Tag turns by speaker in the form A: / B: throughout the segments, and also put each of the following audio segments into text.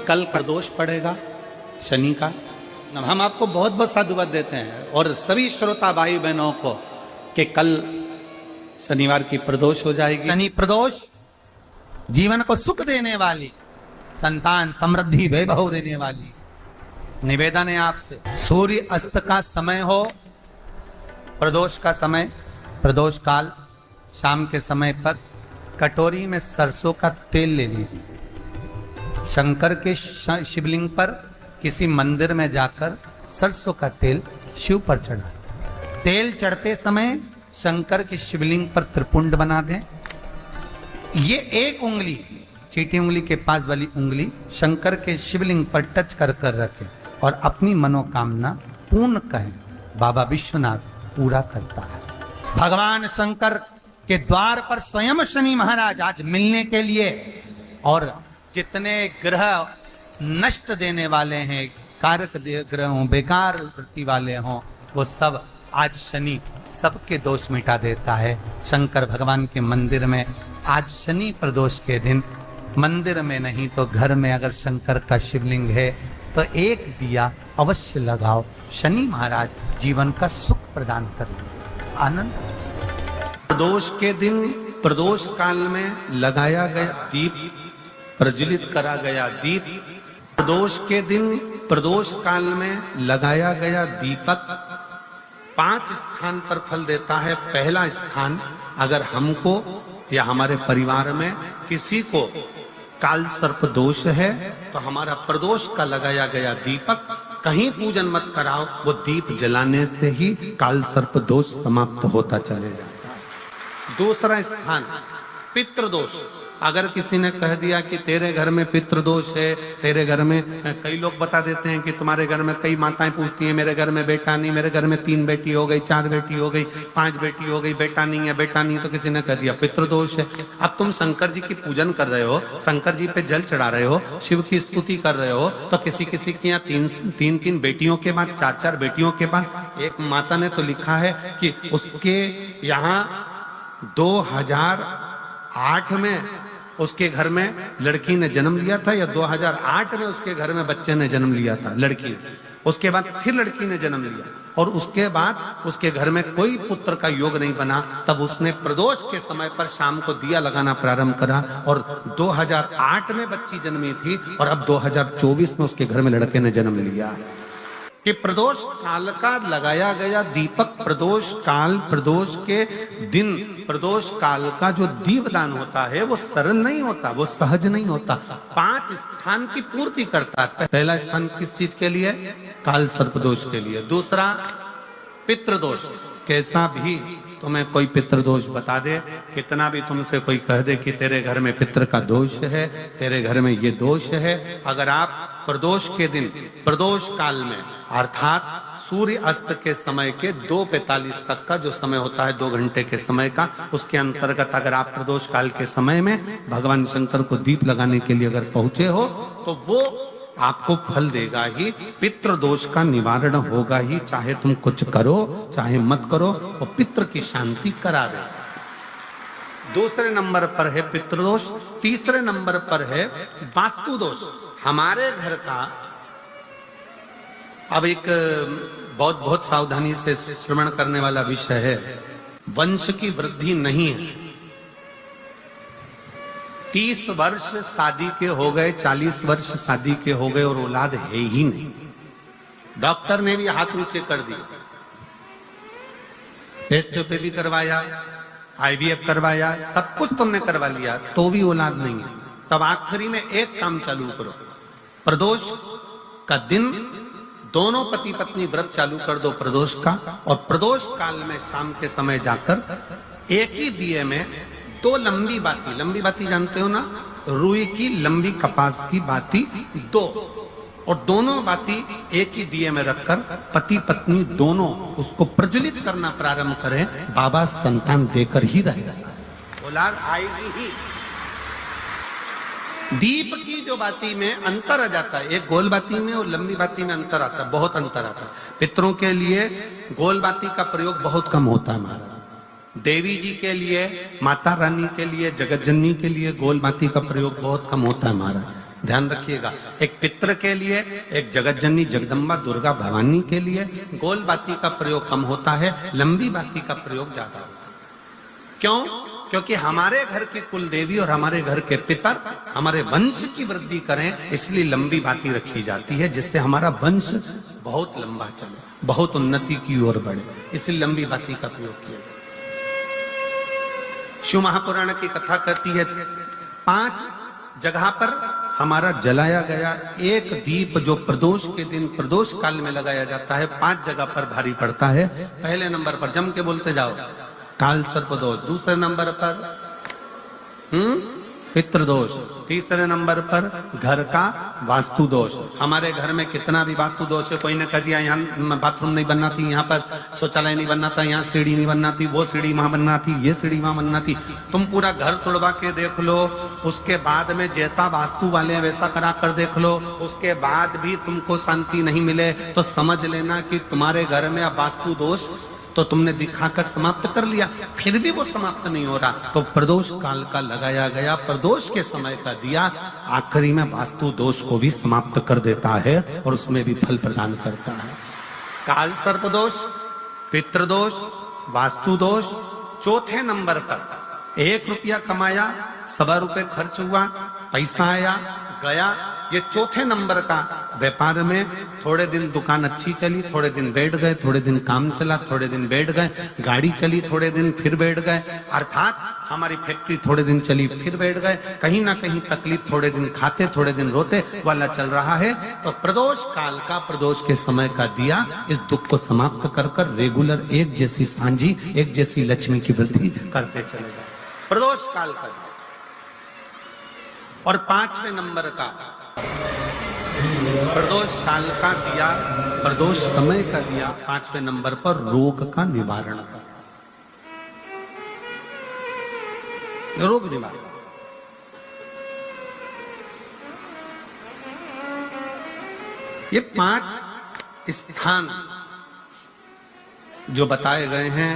A: कल प्रदोष पड़ेगा शनि का। हम आपको बहुत बहुत साधुवाद देते हैं और सभी श्रोता भाई बहनों को कि कल शनिवार की प्रदोष हो जाएगी। शनि प्रदोष जीवन को सुख देने वाली, संतान समृद्धि वैभव देने वाली। निवेदन है आपसे, सूर्य अस्त का समय हो, प्रदोष का समय, प्रदोष काल, शाम के समय पर कटोरी में सरसों का तेल ले लीजिए। शंकर के शिवलिंग पर किसी मंदिर में जाकर सरसों का तेल शिव पर चढ़ा। तेल चढ़ते समय शंकर के शिवलिंग पर त्रिपुंड बना दें। ये एक उंगली, चीटी उंगली के पास वाली उंगली शंकर के शिवलिंग पर टच कर कर रखें और अपनी मनोकामना पूर्ण कहें। बाबा विश्वनाथ पूरा करता है। भगवान शंकर के द्वार पर स्वयं शनि महाराज आज मिलने के लिए, और जितने ग्रह नष्ट देने वाले हैं, कारक ग्रह हों, बेकार वृत्ति वाले हों, वो सब आज शनि सबके दोष मिटा देता है। शंकर भगवान के मंदिर में आज शनि प्रदोष के दिन, मंदिर में नहीं तो घर में अगर शंकर का शिवलिंग है तो एक दिया अवश्य लगाओ। शनि महाराज जीवन का सुख प्रदान करेंगे, आनंद। प्रदोष के दिन, प्रदोष काल में लगाया गया दीप, प्रज्वलित करा गया दीप, प्रदोष के दिन, प्रदोष काल में लगाया गया दीपक 5 स्थान पर फल देता है। पहला स्थान, अगर हमको या हमारे परिवार में किसी को काल सर्प दोष है तो हमारा प्रदोष का लगाया गया दीपक कहीं पूजन मत कराओ, वो दीप जलाने से ही काल सर्प दोष समाप्त होता चले जाता है। दूसरा स्थान, पितृदोष। अगर किसी ने कह दिया कि तेरे घर में पितृदोष है, तेरे घर में, कई लोग बता देते हैं कि तुम्हारे घर में, कई माताएं पूछती हैं मेरे घर में बेटा नहीं, मेरे घर में 3 बेटी हो गई, 4 बेटी हो गई, 5 बेटी हो गई, बेटा नहीं है, बेटा नहीं, तो किसी ने कह दिया पितृदोष है। अब तुम शंकर जी की पूजन कर रहे हो, शंकर जी पे जल चढ़ा रहे हो, शिव की स्तुति कर रहे हो, तो किसी किसी की यहाँ 3 बेटियों के बाद, 4 बेटियों के बाद, एक माता ने तो लिखा है कि उसके यहाँ 2008 में उसके घर में लड़की ने जन्म लिया था, या 2008 में उसके घर में बच्चे ने जन्म लिया था, लड़की ने। उसके बाद फिर लड़की ने जन्म लिया और उसके बाद उसके घर में कोई पुत्र का योग नहीं बना। तब उसने प्रदोष के समय पर शाम को दिया लगाना प्रारंभ करा और 2008 में बच्ची जन्मी थी और अब 2024 में उसके घर में लड़के ने जन्म लिया। कि प्रदोष काल का लगाया गया दीपक, प्रदोष काल, प्रदोष के दिन, प्रदोष काल का जो दीपदान होता है वो सरल नहीं होता, वो सहज नहीं होता। 5 स्थान की पूर्ति करता है। पहला स्थान किस चीज के लिए? काल सर्पदोष के लिए। दूसरा पितृदोष। कैसा भी तुम्हें कोई पितृदोष बता दे, कितना भी तुमसे कोई कह दे कि तेरे घर में पितृ का दोष है, तेरे घर में ये दोष है, अगर आप प्रदोष के दिन, प्रदोष काल में, अर्थात सूर्य अस्त के समय के 2:45 तक का जो समय होता है, 2 घंटे के समय का, उसके अंतर्गत अगर आप प्रदोष काल के समय में भगवान शंकर को दीप लगाने के लिए अगर पहुंचे हो तो वो आपको फल देगा ही, पितृ दोष का निवारण होगा ही। चाहे तुम कुछ करो चाहे मत करो, वो पितृ की शांति करा दे। दूसरे नंबर पर है पितृदोष। तीसरे नंबर पर है वास्तु दोष। हमारे घर का, अब एक बहुत सावधानी से श्रवण करने वाला विषय है, वंश की वृद्धि नहीं है। 30 वर्ष शादी के हो गए, 40 वर्ष शादी के हो गए और औलाद है ही नहीं। डॉक्टर ने भी हाथ ऊंचे कर दिए, टेस्ट पे भी करवाया, IVF करवाया, सब कुछ तुमने करवा लिया, तो भी औलाद नहीं है। तब आखिरी में एक काम चालू करो, प्रदोष का दिन दोनों पति पत्नी व्रत चालू कर दो प्रदोष का, और प्रदोष काल में शाम के समय जाकर एक ही दिए में 2 लंबी बाती जानते हो ना, रुई की लंबी कपास की बाती 2, और दोनों बाती एक ही दिए में रखकर पति पत्नी दोनों उसको प्रज्वलित करना प्रारंभ करें। बाबा संतान देकर ही रहेगा, औलाद आएगी ही। दीप की जो बाती में अंतर आ जाता है, एक गोल बाती में और लंबी बाती में अंतर आता है, बहुत अंतर आता है। पितरों के लिए गोल बाती का प्रयोग बहुत कम होता है महाराज। देवी जी के लिए, माता रानी के लिए, जगत जननी के लिए गोल बाती का प्रयोग बहुत कम होता है महाराज। ध्यान रखिएगा, एक पितृ के लिए, एक जगत जननी जगदम्बा दुर्गा भवानी के लिए गोल बाती का प्रयोग कम होता है, लंबी बाती का प्रयोग ज्यादा होता है। क्यों? क्योंकि हमारे घर की कुल देवी और हमारे घर के पितर हमारे वंश की वृद्धि करें, इसलिए लंबी बाती रखी जाती है, जिससे हमारा वंश बहुत लंबा चले, बहुत उन्नति की ओर बढ़े, इसलिए लंबी बाती का प्रयोग किया जाता है। शिव महापुराण की कथा कहती है 5 जगह पर हमारा जलाया गया एक दीप जो प्रदोष के दिन प्रदोष काल में लगाया जाता है, 5 जगह पर भारी पड़ता है। पहले नंबर पर जम के बोलते जाओ, काल सर्पदोष। दूसरे नंबर पर पितृदोष। तीसरे नंबर पर घर का वास्तु दोष। हमारे घर में कितना भी वास्तु दोष है, कोई ने कह दिया यहाँ बाथरूम नहीं बनना थी, यहाँ पर शौचालय नहीं बनना था, यहाँ सीढ़ी नहीं बनना थी, वो सीढ़ी वहां बनना थी, ये सीढ़ी वहां बनना थी। तुम पूरा घर तोड़वा के देख लो, उसके बाद में जैसा वास्तु वाले हैं वैसा करा कर देख लो, उसके बाद भी तुमको शांति नहीं मिले तो समझ लेना कि तुम्हारे घर में अब वास्तु दोष तो तुमने दिखाकर समाप्त कर लिया, फिर भी वो समाप्त नहीं हो रहा। तो प्रदोष काल का लगाया गया प्रदोष के समय का दिया आखिरी में वास्तु दोष को भी समाप्त कर देता है और उसमें भी फल प्रदान करता है। काल सर्प दोष, पितृदोष, वास्तु दोष। चौथे नंबर पर 1 रुपया कमाया, 1.25 रुपये खर्च हुआ, पैसा आया गया। ये चौथे नंबर का व्यापार में थोड़े दिन दुकान अच्छी चली, थोड़े दिन बैठ गए, थोड़े दिन काम चला, थोड़े दिन बैठ गए, गाड़ी चली थोड़े दिन फिर बैठ गए, अर्थात हमारी फैक्ट्री थोड़े दिन चली फिर बैठ गए, कहीं ना कहीं तकलीफ, थोड़े दिन खाते थोड़े दिन रोते वाला चल रहा है। तो प्रदोष काल का प्रदोष के समय का दिया इस दुख को समाप्त कर कर रेगुलर एक जैसी सांझी, एक जैसी लक्ष्मी की वृद्धि करते चले जाए, प्रदोष काल का। और 5वें नंबर का प्रदोष काल का दिया, प्रदोष समय का दिया 5वें नंबर पर रोग का निवारण का, रोग निवारण। ये 5 स्थान जो बताए गए हैं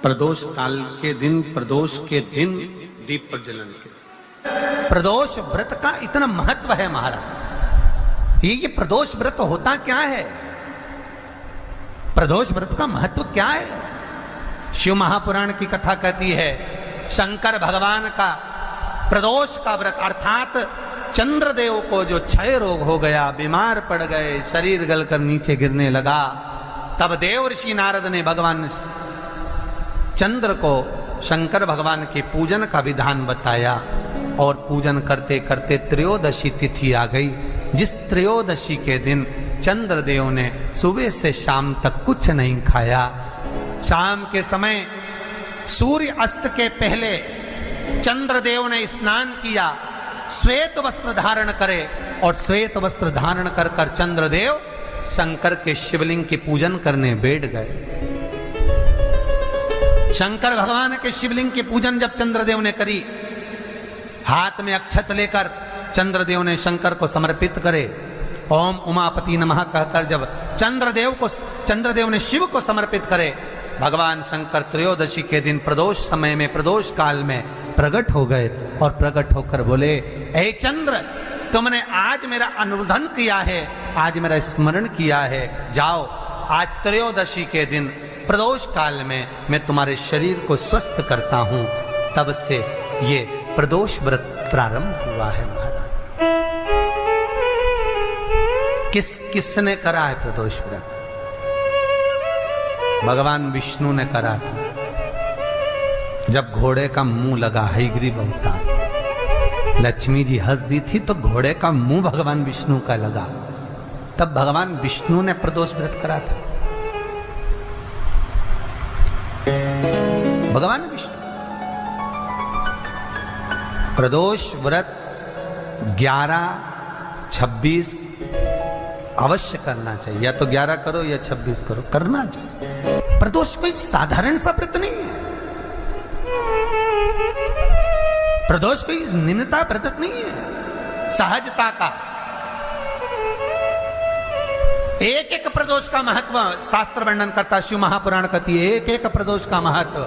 A: प्रदोष काल के दिन, प्रदोष के दिन दीप प्रज्वलन के। प्रदोष व्रत का इतना महत्व है महाराज। ये प्रदोष व्रत होता क्या है? प्रदोष व्रत का महत्व क्या है? शिव महापुराण की कथा कहती है शंकर भगवान का प्रदोष का व्रत, अर्थात चंद्रदेव को जो क्षय रोग हो गया, बीमार पड़ गए, शरीर गलकर नीचे गिरने लगा, तब देव ऋषि नारद ने भगवान चंद्र को शंकर भगवान के पूजन का विधान बताया। और पूजन करते करते त्रयोदशी तिथि आ गई, जिस त्रयोदशी के दिन चंद्रदेव ने सुबह से शाम तक कुछ नहीं खाया। शाम के समय सूर्य अस्त के पहले चंद्रदेव ने स्नान किया, श्वेत वस्त्र धारण करे, और श्वेत वस्त्र धारण कर कर चंद्रदेव शंकर के शिवलिंग के पूजन करने बैठ गए। शंकर भगवान के शिवलिंग के पूजन जब चंद्रदेव ने करी, हाथ में अक्षत लेकर चंद्रदेव ने शंकर को समर्पित करे, ओम उमापति नमः कहकर जब चंद्रदेव ने शिव को समर्पित करे, भगवान शंकर त्रयोदशी के दिन प्रदोष समय में, प्रदोष काल में प्रकट हो गए और प्रकट होकर बोले, ऐ चंद्र, तुमने आज मेरा अनुरोधन किया है, आज मेरा स्मरण किया है, जाओ आज त्रयोदशी के दिन प्रदोष काल में मैं तुम्हारे शरीर को स्वस्थ करता हूं। तब से ये प्रदोष व्रत प्रारंभ हुआ है महाराज। किसने करा है प्रदोष व्रत? भगवान विष्णु ने करा था। जब घोड़े का मुंह लगा हयग्रीव अवतार, लक्ष्मी जी हंस दी थी तो घोड़े का मुंह भगवान विष्णु का लगा, तब भगवान विष्णु ने प्रदोष व्रत करा था। भगवान विष्णु प्रदोष व्रत 11, 26 अवश्य करना चाहिए, या तो 11 करो या 26 करो, करना चाहिए। प्रदोष कोई साधारण सा व्रत नहीं है, प्रदोष कोई निम्नता व्रत नहीं है, सहजता का। एक एक प्रदोष का महत्व शास्त्र वर्णन करता, शिव महापुराण कहती है एक एक प्रदोष का महत्व।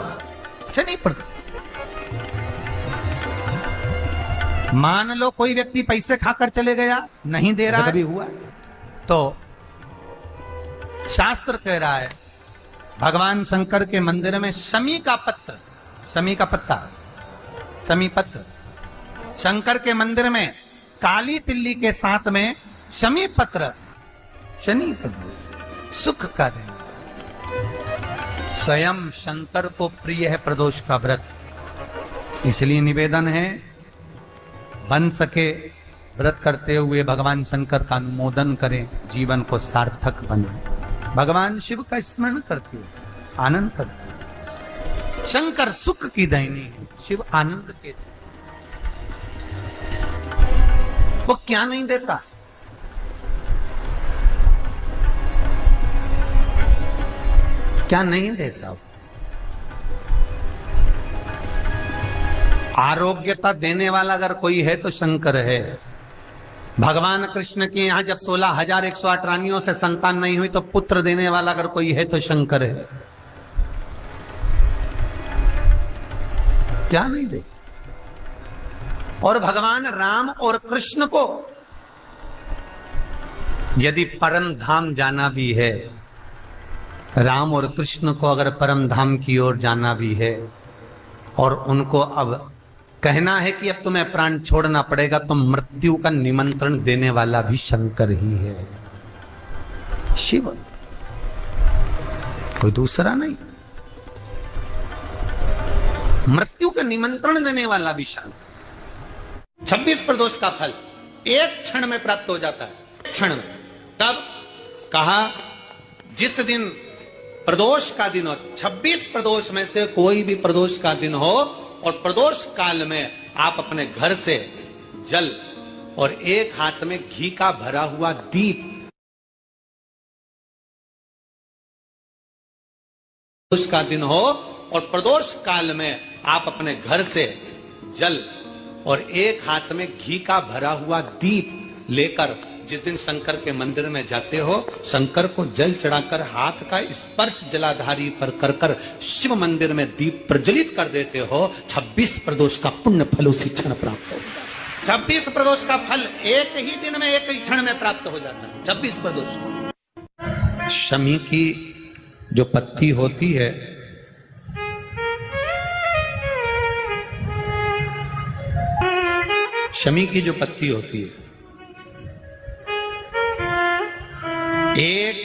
A: मान लो कोई व्यक्ति पैसे खाकर चले गया, नहीं दे रहा, कभी हुआ तो शास्त्र कह रहा है भगवान शंकर के मंदिर में शमी का पत्र, शमी का पत्ता, शमी पत्र, शंकर के मंदिर में काली तिल्ली के साथ में शमी पत्र, शनि प्रदोष सुख का दिन। स्वयं शंकर को प्रिय है प्रदोष का व्रत, इसलिए निवेदन है बन सके व्रत करते हुए भगवान शंकर का अनुमोदन करें, जीवन को सार्थक बने। भगवान शिव का स्मरण करते हुए आनंद करते हुए। शंकर सुख की दैनी है, शिव आनंद के, वो क्या नहीं देता? क्या नहीं देता? आरोग्यता देने वाला अगर कोई है तो शंकर है। भगवान कृष्ण के यहाँ जब 16,108 रानियों से संतान नहीं हुई तो पुत्र देने वाला अगर कोई है तो शंकर है। क्या नहीं दे? और भगवान राम और कृष्ण को यदि परम धाम जाना भी है, राम और कृष्ण को अगर परम धाम की ओर जाना भी है और उनको अब कहना है कि अब तुम्हें प्राण छोड़ना पड़ेगा, तो मृत्यु का निमंत्रण देने वाला भी शंकर ही है, शिव, कोई दूसरा नहीं। मृत्यु का निमंत्रण देने वाला भी शंकर। 26 प्रदोष का फल एक क्षण में प्राप्त हो जाता है, क्षण में। तब कहा जिस दिन प्रदोष का दिन हो, 26 प्रदोष में से कोई भी प्रदोष का दिन हो और प्रदोष काल में आप अपने घर से जल और एक हाथ में घी का भरा हुआ दीप, प्रदोष का दिन हो और प्रदोष काल में आप अपने घर से जल और एक हाथ में घी का भरा हुआ दीप लेकर जिस दिन शंकर के मंदिर में जाते हो, शंकर को जल चढ़ाकर हाथ का स्पर्श जलाधारी पर कर कर शिव मंदिर में दीप प्रज्वलित कर देते हो, 26 प्रदोष का पुण्य फल उसी क्षण प्राप्त हो। 26 प्रदोष का फल एक ही दिन में, एक ही क्षण में प्राप्त हो जाता है। 26 प्रदोष। शमी की जो पत्ती होती है, शमी की जो पत्ती होती है, एक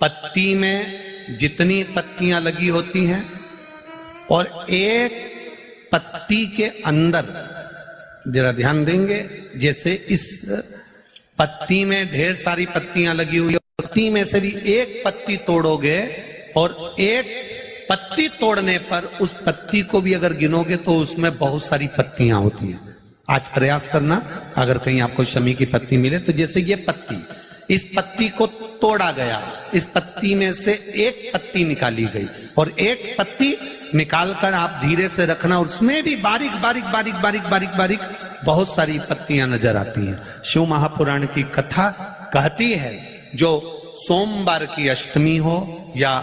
A: पत्ती में जितनी पत्तियां लगी होती हैं और एक पत्ती के अंदर, जरा ध्यान देंगे, जैसे इस पत्ती में ढेर सारी पत्तियां लगी हुई है, पत्ती में से भी एक पत्ती तोड़ोगे और एक पत्ती तोड़ने पर उस पत्ती को भी अगर गिनोगे तो उसमें बहुत सारी पत्तियां होती हैं। आज प्रयास करना, अगर कहीं आपको शमी की पत्ती मिले तो जैसे ये पत्ती, इस पत्ती को तोड़ा गया, इस पत्ती में से एक पत्ती निकाली गई और एक पत्ती निकालकर आप धीरे से रखना, उसमें भी बारीक बारीक बारीक बारीक बारीक बारीक बहुत सारी पत्तियां नजर आती हैं। शिव महापुराण की कथा कहती है जो सोमवार की अष्टमी हो या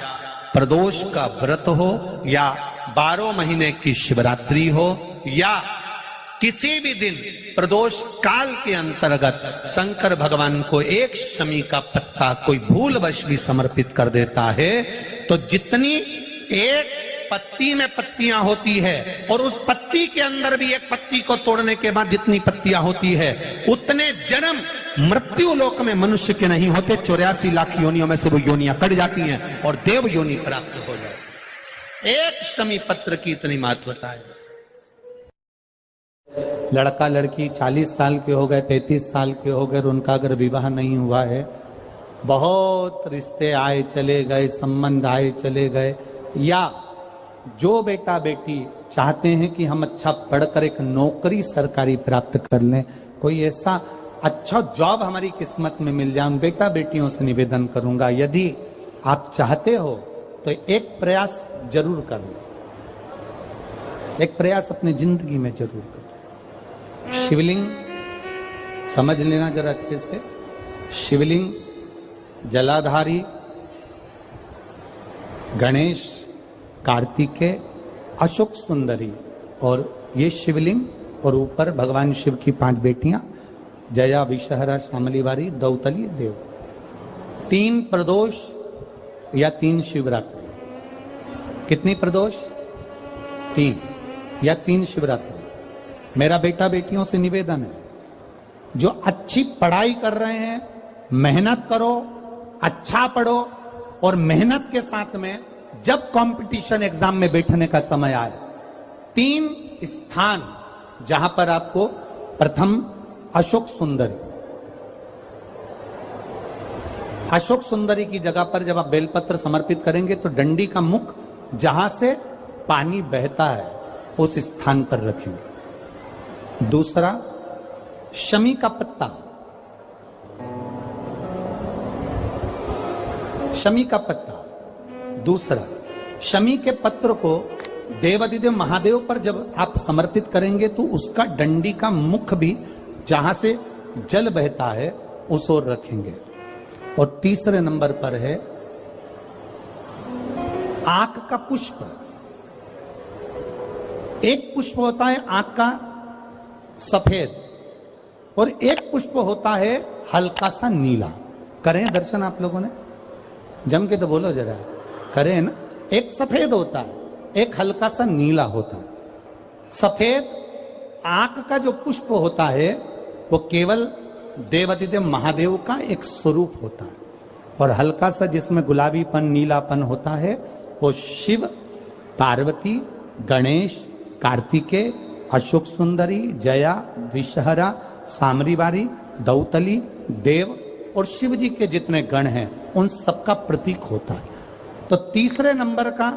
A: प्रदोष का व्रत हो या 12 महीने की शिवरात्रि हो या किसी भी दिन प्रदोष काल के अंतर्गत शंकर भगवान को एक शमी का पत्ता कोई भूलवश भी समर्पित कर देता है तो जितनी एक पत्ती में पत्तियां होती है और उस पत्ती के अंदर भी एक पत्ती को तोड़ने के बाद जितनी पत्तियां होती है उतने जन्म मृत्यु लोक में मनुष्य के नहीं होते, 84 लाख योनियों में से वो योनियां कट जाती हैं और देव योनि प्राप्त हो जाए। एक शमी पत्र की इतनी महत्वता है। लड़का लड़की 40 साल के हो गए, 35 साल के हो गए, उनका अगर विवाह नहीं हुआ है, बहुत रिश्ते आए चले गए, संबंध आए चले गए, या जो बेटा बेटी चाहते हैं कि हम अच्छा पढ़कर एक नौकरी सरकारी प्राप्त कर लें, कोई ऐसा अच्छा जॉब हमारी किस्मत में मिल जाए, उन बेटा बेटियों से निवेदन करूंगा यदि आप चाहते हो तो एक प्रयास जरूर कर लो, एक प्रयास अपनी जिंदगी में जरूर करो। शिवलिंग समझ लेना जरा अच्छे से, शिवलिंग जलाधारी गणेश, कार्तिकेय, अशोक सुंदरी, और ये शिवलिंग और ऊपर भगवान शिव की 5 बेटियां, जया, विषहरा, शामलीवारी, दौतली, देव। 3 प्रदोष या 3 शिवरात्रि। कितनी प्रदोष? 3 या 3 शिवरात्रि। मेरा बेटा बेटियों से निवेदन है, जो अच्छी पढ़ाई कर रहे हैं, मेहनत करो, अच्छा पढ़ो, और मेहनत के साथ में जब कंपटीशन एग्जाम में बैठने का समय आए, 3 स्थान जहां पर आपको प्रथम अशोक सुंदरी की जगह पर जब आप बेलपत्र समर्पित करेंगे तो डंडी का मुख जहां से पानी बहता है उस स्थान पर रखेंगे। दूसरा, शमी का पत्ता। शमी का पत्ता। दूसरा, शमी के पत्र को देवादिदेव महादेव पर जब आप समर्पित करेंगे तो उसका डंडी का मुख भी जहां से जल बहता है उस ओर रखेंगे। और तीसरे नंबर पर है आंख का पुष्प। एक पुष्प होता है आंख का सफेद, और एक पुष्प होता है हल्का सा नीला। करें दर्शन आप लोगों ने? जम के तो बोलो जरा, करें ना? एक सफेद होता है, एक हल्का सा नीला होता है। सफेद आंख का जो पुष्प होता है वो केवल देवादिदेव महादेव का एक स्वरूप होता है, और हल्का सा जिसमें गुलाबीपन, नीलापन होता है वो शिव, पार्वती, गणेश, कार्तिकेय, अशोक सुंदरी, जया, विषहरा, सामरीवारी, दौतली, देव और शिव जी के जितने गण हैं उन सबका प्रतीक होता है। तो तीसरे नंबर का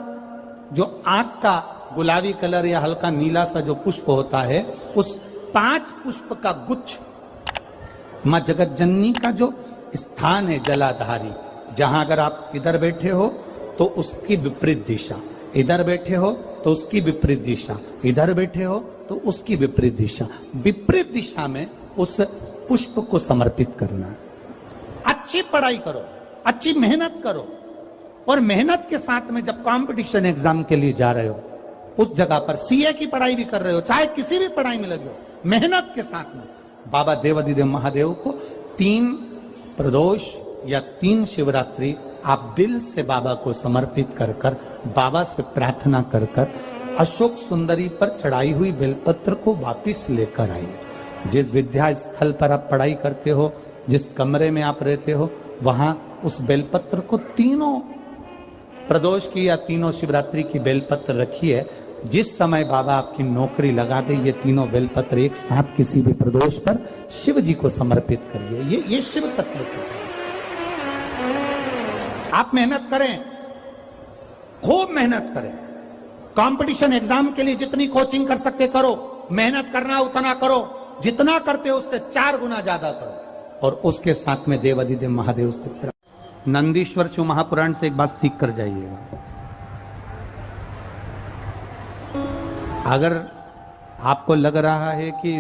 A: जो आंख का गुलाबी कलर या हल्का नीला सा जो पुष्प होता है, उस 5 पुष्प का गुच्छ मां जगत जननी का जो स्थान है जलाधारी, जहां अगर आप इधर बैठे हो तो उसकी विपरीत दिशा, इधर बैठे हो तो उसकी विपरीत दिशा, इधर बैठे हो तो उसकी विपरीत दिशा, विपरीत दिशा में उस पुष्प को समर्पित करना है। अच्छी पढ़ाई करो, अच्छी मेहनत करो, और मेहनत के साथ में जब कंपटीशन एग्जाम के लिए जा रहे हो उस जगह पर सीए की पढ़ाई भी कर रहे हो, चाहे किसी भी पढ़ाई में लगे हो, मेहनत के साथ में बाबा देवादिदेव महादेव को 3 प्रदोष या 3 शिवरात्रि आप दिल से बाबा को समर्पित कर कर, बाबा से प्रार्थना कर कर अशोक सुंदरी पर चढ़ाई हुई बेलपत्र को वापिस लेकर आइए। जिस विद्या स्थल पर आप पढ़ाई करते हो, जिस कमरे में आप रहते हो, वहां उस बेलपत्र को 3 प्रदोष की या 3 शिवरात्रि की बेलपत्र रखिए। जिस समय बाबा आपकी नौकरी लगा दे, ये 3 बेलपत्र एक साथ किसी भी प्रदोष पर शिव जी को समर्पित करिए। ये शिव तत्व है। आप मेहनत करें, खूब मेहनत करें, कंपटीशन एग्जाम के लिए जितनी कोचिंग कर सकते करो, मेहनत करना उतना करो, जितना करते हो उससे 4 गुना ज्यादा करो, और उसके साथ में देवादिदेव महादेव से नंदीश्वर शिव महापुराण से एक बात सीख कर जाइएगा। अगर आपको लग रहा है कि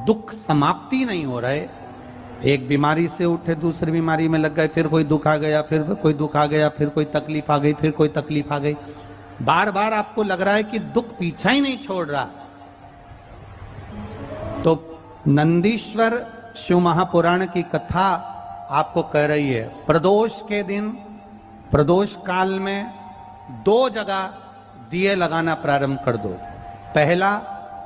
A: दुख समाप्ति नहीं हो रहा है, एक बीमारी से उठे दूसरी बीमारी में लग गए, फिर कोई दुख आ गया, फिर कोई दुख आ गया, फिर कोई तकलीफ आ गई, फिर कोई तकलीफ आ गई, बार बार आपको लग रहा है कि दुख पीछा ही नहीं छोड़ रहा, तो नंदीश्वर शिव महापुराण की कथा आपको कह रही है, प्रदोष के दिन, प्रदोष काल में 2 जगह दिए लगाना प्रारंभ कर दो। पहला